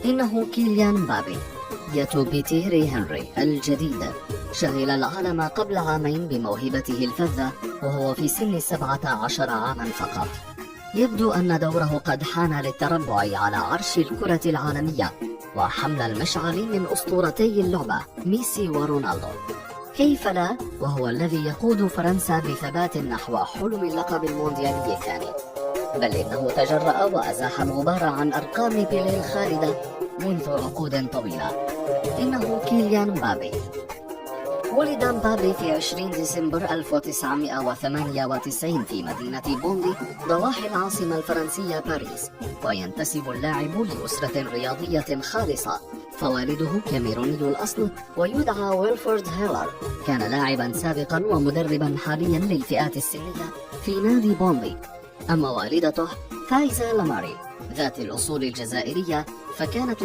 إنه كيليان مبابي بتيري هنري الجديد. شغل العالم قبل عامين بموهبته الفذة وهو في سن 17 عاما فقط. يبدو أن دوره قد حان للتربع على عرش الكرة العالمية وحمل المشعل من أسطورتي اللعبة ميسي ورونالدو. كيف لا وهو الذي يقود فرنسا بثبات نحو حلم اللقب المونديالي الثاني، بل إنه تجرأ وأزاح الغبار عن أرقام بيليه الخالدة منذ عقود طويلة. إنه كيليان مبابي. ولد مبابي في 20 ديسمبر 1998 في مدينة بوندي ضواحي العاصمة الفرنسية باريس، وينتسب اللاعب لأسرة رياضية خالصة، فوالده كاميروني الأصل ويدعى ويلفورد هيلر. كان لاعبا سابقا ومدربا حاليا للفئات السنية في نادي بوندي. أما والدته فايزة لاماري ذات الأصول الجزائرية فكانت